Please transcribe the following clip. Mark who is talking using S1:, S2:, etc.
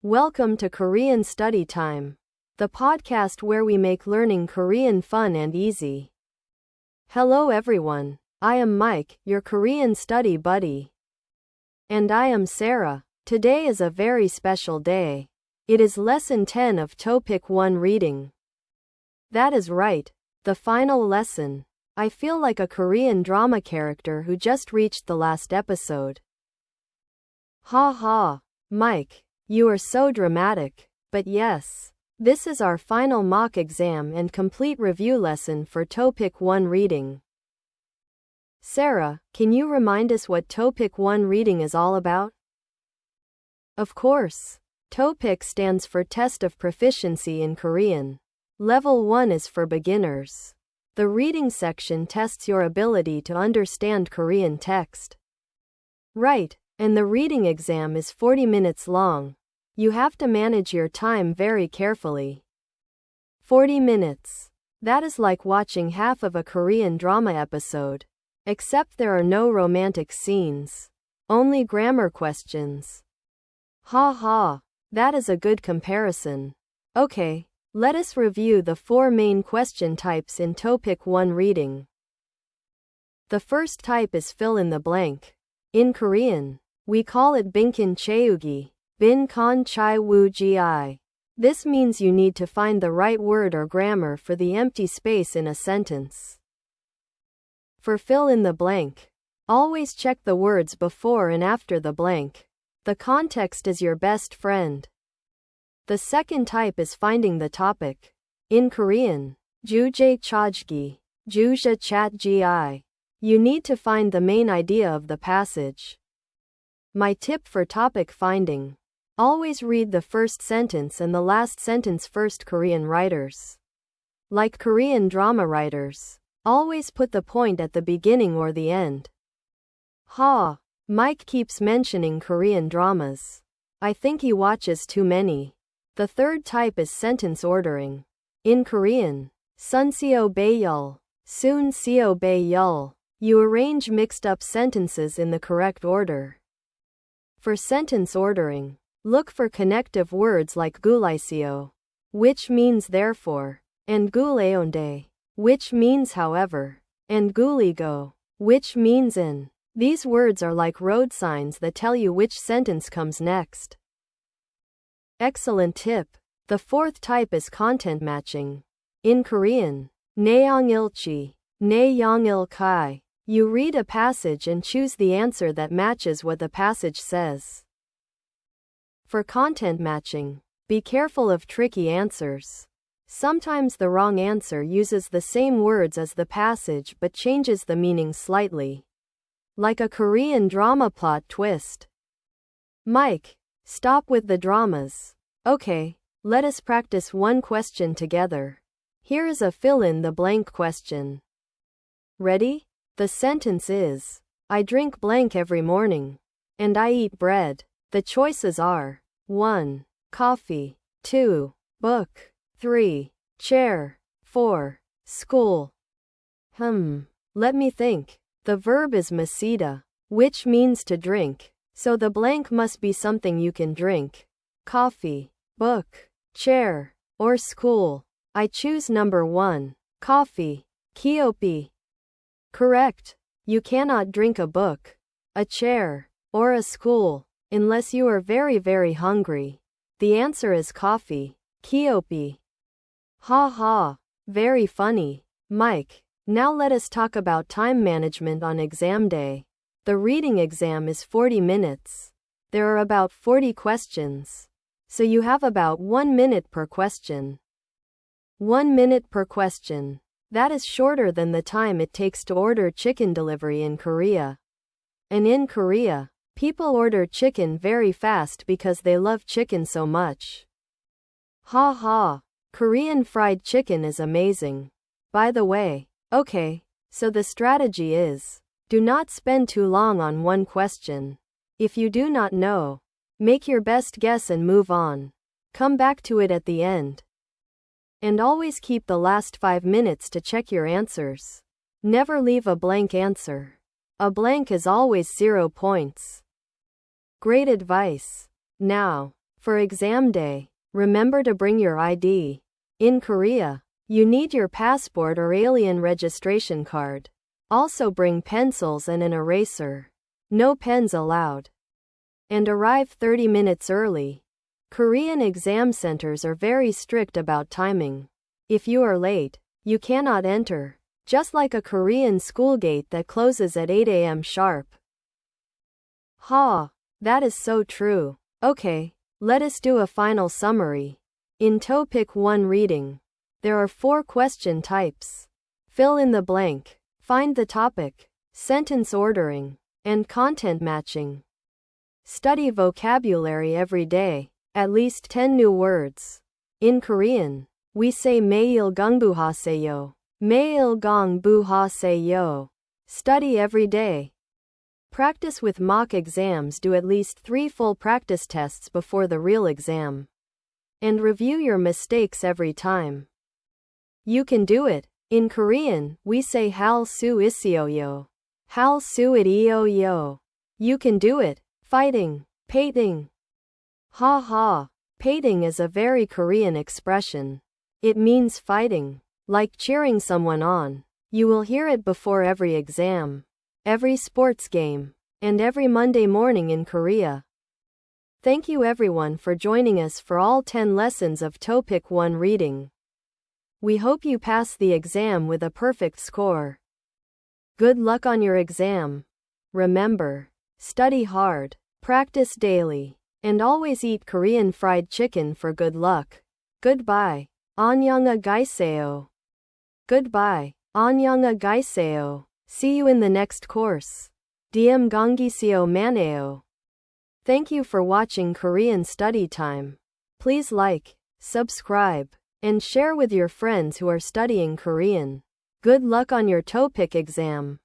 S1: Welcome to Korean Study Time, the podcast where we make learning Korean fun and easy. Hello everyone, I am Mike, your Korean study buddy. And I am Sarah. Today is a very special day. It is lesson 10 of TOPIK 1 reading. That is right, the final lesson. I feel like a Korean drama character who just reached the last episode. Ha ha, Mike, you are so dramatic. But yes, this is our final mock exam and complete review lesson for TOPIK 1 reading. Sarah, can you remind us what TOPIK 1 reading is all about? Of course. TOPIK stands for Test of Proficiency in Korean. Level 1 is for beginners. The reading section tests your ability to understand Korean text. Right, and the reading exam is 40 minutes long. You have to manage your time very carefully. 40 minutes. That is like watching half of a Korean drama episode. Except there are no romantic scenes. Only grammar questions. Ha ha, that is a good comparison. Okay, let us review the 4 main question types in TOPIK 1 reading. The first type is fill in the blank. In Korean, we call it binkin cheugi, bin kon chai woo gi. This means you need to find the right word or grammar for the empty space in a sentence. For fill in the blank, always check the words before and after the blank. The context is your best friend. The second type is finding the topic. In Korean, juje chojgi, juja chat gi. You need to find the main idea of the passage. My tip for topic finding: always read the first sentence and the last sentence first. Korean writers, like Korean drama writers, always put the point at the beginning or the end. Ha, Mike keeps mentioning Korean dramas. I think he watches too many. The third type is sentence ordering. In Korean, sunseo baeyul, soon seo baeyul. You arrange mixed up sentences in the correct order. For sentence ordering, look for connective words like gulaiseo, which means therefore, and guleonde, which means however, and guligo, which means in. These words are like road signs that tell you which sentence comes next. Excellent tip. The fourth type is content matching. In Korean, naeongilchi, naeongilkai. You read a passage and choose the answer that matches what the passage says. For content matching, be careful of tricky answers. Sometimes the wrong answer uses the same words as the passage but changes the meaning slightly. Like a Korean drama plot twist. Mike, stop with the dramas. Okay, let us practice one question together. Here is a fill-in-the-blank question. Ready? The sentence is, I drink blank every morning. And I eat bread. The choices are 1. Coffee, 2. Book, 3. Chair, 4. School. Let me think. The verb is masida, which means to drink, so the blank must be something you can drink. Coffee, book, chair, or school. I choose number 1, coffee, kiopi. Correct. You cannot drink a book, a chair, or a school, unless you are very very hungry. The answer is coffee, kiopi. Ha ha, very funny, Mike. Now let us talk about time management on exam day. The reading exam is 40 minutes. There are about 40 questions. So you have about 1 minute per question. 1 minute per question. That is shorter than the time it takes to order chicken delivery in Korea. And in Korea, people order chicken very fast because they love chicken so much. Ha ha, Korean fried chicken is amazing. By the way, okay, so the strategy is, do not spend too long on one question. If you do not know, make your best guess and move on. Come back to it at the end. And always keep the last 5 minutes to check your answers. Never leave a blank answer. A blank is always 0 points. Great advice. Now, For exam day, remember to bring your ID. In Korea, you need your passport or alien registration card. Also bring pencils and an eraser. No pens allowed. And arrive 30 minutes early. Korean exam centers are very strict about timing. If you are late, you cannot enter. Just like a Korean school gate that closes at 8 a.m. sharp. Ha! That is so true. Okay, let us do a final summary. In TOPIK 1 reading, there are 4 question types. Fill in the blank. Find the topic, sentence ordering, and content matching. Study vocabulary every day, at least 10 new words. In Korean, we say 매일 공부하세요. 매일 공부하세요. Study every day. Practice with mock exams. Do at least 3 full practice tests before the real exam. And review your mistakes every time. You can do it. In Korean, we say 할 수 있어요. 할 수 있어요. You can do it. Fighting. Pating. Ha ha. Pating is a very Korean expression. It means fighting. Like cheering someone on. You will hear it before every exam, every sports game, and every Monday morning in Korea. Thank you everyone for joining us for all 10 lessons of TOPIK 1 reading. We hope you pass the exam with a perfect score. Good luck on your exam. Remember, study hard, practice daily, and always eat Korean fried chicken for good luck. Goodbye. 안녕하세요. Goodbye. 안녕하세요. See you in the next course. DM 강의시요 만나요. Thank you for watching Korean Study Time. Please like, subscribe, and share with your friends who are studying Korean. Good luck on your TOPIK exam.